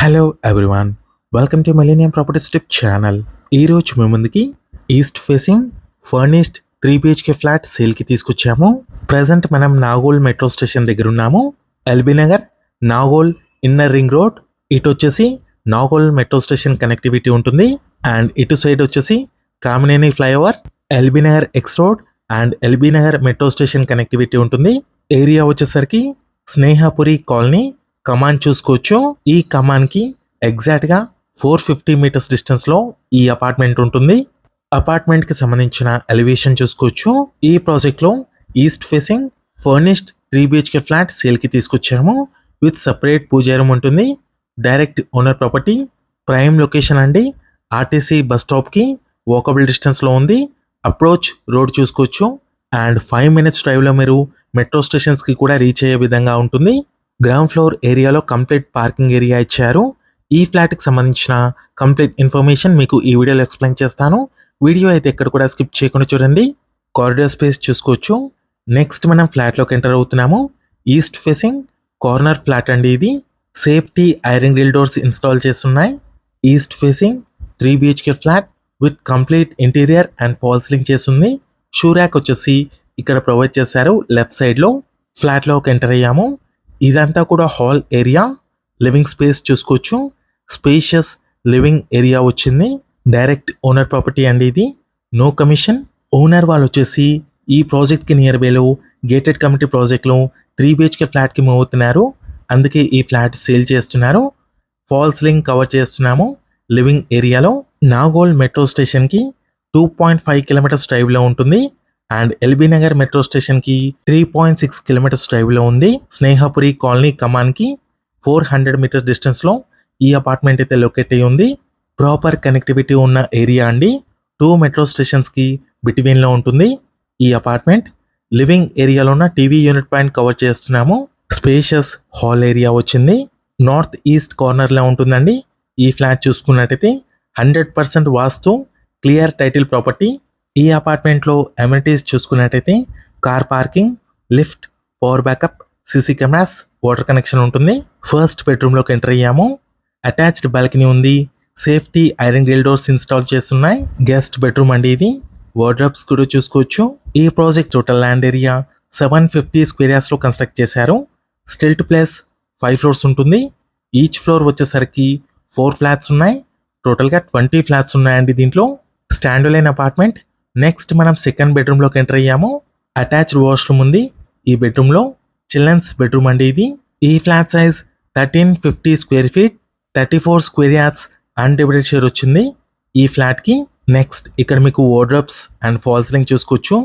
Hello everyone, welcome to millennium properties tip channel. ఈరోజు మీ ముందుకి east facing furnished 3 BHK flat సేల్కి తీసుకొచ్చాము. Present మనం నాగోల్ మెట్రో స్టేషన్ దగ్గర ఉన్నాము. LB Nagar, Nagole inner ring road. ఇటు వచ్చేసి నాగోల్ మెట్రో స్టేషన్ కనెక్టివిటీ ఉంటుంది. అండ్ ఇటు సైడ్ వచ్చేసి Kamineni flyover, LB Nagar X road and LB Nagar metro station connectivity ఉంటుంది. ఏరియా వచ్చేసరికి స్నేహపురి కాలనీ కమాన్ చూసుకోవచ్చు. ఈ కమాన్ కి ఎగ్జాక్ట్ గా 450 మీటర్స్ డిస్టెన్స్ లో ఈ అపార్ట్మెంట్ ఉంటుంది. అపార్ట్మెంట్ కి సంబంధించిన ఎలివేషన్ చూసుకోవచ్చు. ఈ ప్రాజెక్ట్ లో east facing furnished 3 BHK flat sale కి తీసుకొచ్చాము. విత్ సపరేట్ పూజా రూమ్ ఉంటుంది. Direct owner property, prime location అండి. ఆర్టీసీ బస్ స్టాప్ కి వాకబుల్ డిస్టెన్స్ లో ఉంది. అప్రోచ్ రోడ్ చూసుకోవచ్చు. అండ్ 5 minutes డ్రైవ్ లో మీరు మెట్రో స్టేషన్స్ కి కూడా రీచ్ అయ్యే విధంగా ఉంటుంది. గ్రౌండ్ ఫ్లోర్ ఏరియాలో కంప్లీట్ పార్కింగ్ ఏరియా ఇచ్చారు. ఈ ఫ్లాట్కి సంబంధించిన కంప్లీట్ ఇన్ఫర్మేషన్ మీకు ఈ వీడియోలో ఎక్స్ప్లెయిన్ చేస్తాను. వీడియో అయితే ఎక్కడ కూడా స్కిప్ చేయకుండా చూడండి. కారిడార్ స్పేస్ చూసుకోవచ్చు. నెక్స్ట్ మనం ఫ్లాట్లోకి ఎంటర్ అవుతున్నాము. ఈస్ట్ ఫేసింగ్ కార్నర్ ఫ్లాట్ అండి ఇది. Safety iron grill doors install చేస్తున్నాయి. East facing 3 BHK flat with complete interior and fall ceiling చేస్తుంది. షూ ర్యాక్ వచ్చేసి ఇక్కడ ప్రొవైడ్ చేశారు లెఫ్ట్ సైడ్లో. ఫ్లాట్లోకి ఎంటర్ అయ్యాము. ఇదంతా కూడా హాల్ ఏరియా. లివింగ్ స్పేస్ చూసుకోవచ్చు. స్పేషియస్ లివింగ్ ఏరియా వచ్చింది. డైరెక్ట్ ఓనర్ ప్రాపర్టీ అండి ఇది. No commission. ఓనర్ వాళ్ళు వచ్చేసి ఈ ప్రాజెక్ట్కి నియర్ బైలో గేటెడ్ కమిటీ ప్రాజెక్ట్లో 3 BHK ఫ్లాట్కి మూవ్ అవుతున్నారు. అందుకే ఈ ఫ్లాట్ సేల్ చేస్తున్నారు. ఫాల్ సీలింగ్ కవర్ చేస్తున్నాము లివింగ్ ఏరియాలో. నాగోల్ మెట్రో స్టేషన్కి 2.5 kilometers డ్రైవ్లో ఉంటుంది. And LB Nagar metro station కి 3.6 kilometers డ్రైవ్ లో ఉంది. స్నేహపురి కాలనీ కమాన్ కి 400 మీటర్స్ డిస్టెన్స్ లో ఈ అపార్ట్మెంట్ అయితే లొకేట్ అయ్యి ఉంది. ప్రాపర్ కనెక్టివిటీ ఉన్న ఏరియా అండి. 2 మెట్రో స్టేషన్స్ కి బిట్వీన్ లో ఉంటుంది ఈ అపార్ట్మెంట్. లివింగ్ ఏరియాలో ఉన్న టీవీ యూనిట్ పాయింట్ కవర్ చేస్తున్నాము. స్పేషియస్ హాల్ ఏరియా వచ్చింది. నార్త్ ఈస్ట్ కార్నర్ లో ఉంటుందండి. ఈ ఫ్లాట్ చూసుకున్నట్టయితే 100% వాస్తు, క్లియర్ టైటిల్ ప్రాపర్టీ. ఈ అపార్ట్మెంట్లో అమ్యూనిటీస్ చూసుకున్నట్టయితే car parking, lift, power backup, CC cameras, water connection ఉంటుంది. ఫస్ట్ బెడ్రూమ్లోకి ఎంటర్ అయ్యాము. అటాచ్డ్ బాల్కనీ ఉంది. Safety iron grill doors install చేస్తున్నాయి. గెస్ట్ బెడ్రూమ్ అండి ఇది. వార్డ్రోబ్స్ కూడా చూసుకోవచ్చు. ఈ project total land area 750 square yards లో కన్స్ట్రక్ట్ చేశారు. స్టిల్ట్ ప్లేస్ 5 floors ఉంటుంది. ఈచ్ ఫ్లోర్ వచ్చేసరికి 4 flats ఉన్నాయి. టోటల్గా 20 flats ఉన్నాయండి దీంట్లో. Stand alone apartment. నెక్స్ట్ మనం సెకండ్ బెడ్రూమ్లోకి ఎంటర్ అయ్యాము. అటాచ్డ్ వాష్రూమ్ ఉంది ఈ బెడ్రూమ్లో. చిల్డ్రన్స్ బెడ్రూమ్ అండి ఇది. ఈ flat size 1350 square feet, 34 square yards undivided share వచ్చింది ఈ ఫ్లాట్కి. నెక్స్ట్ ఇక్కడ మీకు వార్డ్రోబ్స్ అండ్ ఫాల్ సీలింగ్ చూసుకోవచ్చు.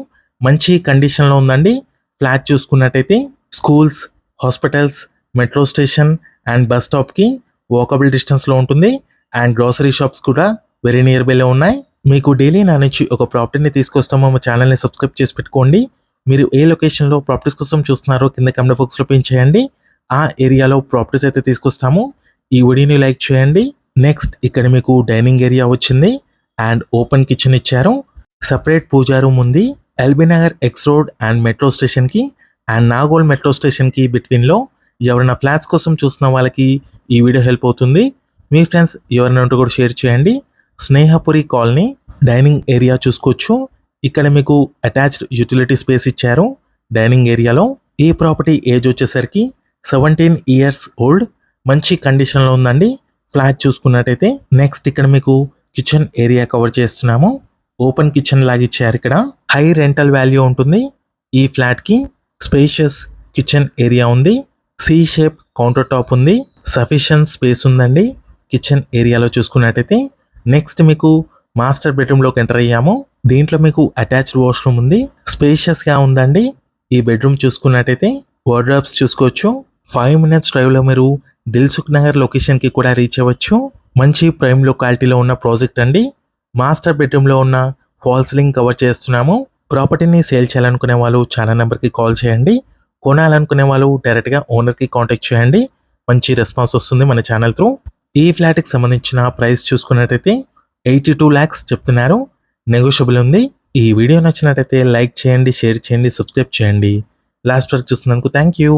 మంచి కండిషన్లో ఉందండి. ఫ్లాట్ చూసుకున్నట్టయితే schools, hospitals, metro station and bus స్టాప్కి వాకబుల్ డిస్టెన్స్లో ఉంటుంది. అండ్ గ్రోసరీ షాప్స్ కూడా వెరీ నియర్ బైలో ఉన్నాయి. మీకు డైలీ నా నుంచి ఒక ప్రాపర్టీని తీసుకొస్తామో మా ఛానల్ని సబ్స్క్రైబ్ చేసి పెట్టుకోండి. మీరు ఏ లొకేషన్లో ప్రాపర్టీస్ కోసం చూస్తున్నారో కింద కమెంట్ బాక్స్లో పిన్ చేయండి. ఆ ఏరియాలో ప్రాపర్టీస్ అయితే తీసుకొస్తాము. ఈ వీడియోని లైక్ చేయండి. నెక్స్ట్ ఇక్కడ మీకు డైనింగ్ ఏరియా వచ్చింది. అండ్ ఓపెన్ కిచెన్ ఇచ్చారు. సపరేట్ పూజా రూమ్ ఉంది. LB Nagar X road and metro స్టేషన్కి అండ్ నాగోల్ మెట్రో స్టేషన్కి బిట్వీన్లో ఎవరైనా ఫ్లాట్స్ కోసం చూస్తున్న వాళ్ళకి ఈ వీడియో హెల్ప్ అవుతుంది. మీ ఫ్రెండ్స్ ఎవరైనా ఉంటే కూడా షేర్ చేయండి. స్నేహపురి కాలనీ డైనింగ్ ఏరియా చూసుకోవచ్చు. ఇక్కడ మీకు అటాచ్డ్ యూటిలిటీ స్పేస్ ఇచ్చారు డైనింగ్ ఏరియాలో. ఈ ప్రాపర్టీ ఏజ్ వచ్చేసరికి 17 years ఓల్డ్. మంచి కండిషన్లో ఉందండి ఫ్లాట్ చూసుకున్నట్టయితే. నెక్స్ట్ ఇక్కడ మీకు కిచెన్ ఏరియా కవర్ చేస్తున్నాము. ఓపెన్ కిచెన్ లాగా ఇచ్చారు. ఇక్కడ హై రెంటల్ వాల్యూ ఉంటుంది ఈ ఫ్లాట్కి. స్పేషియస్ కిచెన్ ఏరియా ఉంది. సి షేప్ కౌంటర్ టాప్ ఉంది. సఫిషియెంట్ స్పేస్ ఉందండి కిచెన్ ఏరియాలో చూసుకున్నట్టయితే. నెక్స్ట్ మీకు మాస్టర్ బెడ్రూమ్లోకి ఎంటర్ అయ్యాము. దీంట్లో మీకు అటాచ్డ్ వాష్రూమ్ ఉంది. స్పేషియస్గా ఉందండి ఈ బెడ్రూమ్ చూసుకున్నట్టయితే. వార్డ్రోబ్స్ చూసుకోవచ్చు. 5 minutes డ్రైవ్లో మీరు దిల్సుఖ్ నగర్ లొకేషన్కి కూడా రీచ్ అవ్వచ్చు. మంచి ప్రైమ్ లొకాలిటీలో ఉన్న ప్రాజెక్ట్ అండి. మాస్టర్ బెడ్రూమ్లో ఉన్న ఫాల్ సీలింగ్ కవర్ చేస్తున్నాము. ప్రాపర్టీని సేల్ చేయాలనుకునే వాళ్ళు ఛానల్ నెంబర్కి కాల్ చేయండి. కొనాలనుకునే వాళ్ళు డైరెక్ట్గా ఓనర్కి కాంటాక్ట్ చేయండి. మంచి రెస్పాన్స్ వస్తుంది మన ఛానల్ త్రూ. ఈ ఫ్లాట్కి సంబంధించిన ప్రైస్ చూసుకున్నట్టయితే 82 lakhs చెప్తున్నారు. నెగోషియబుల్ ఉంది. ఈ వీడియో నచ్చినట్టయితే లైక్ చేయండి, షేర్ చేయండి, సబ్స్క్రైబ్ చేయండి. లాస్ట్ వరకు చూస్తున్నందుకు థ్యాంక్ యూ.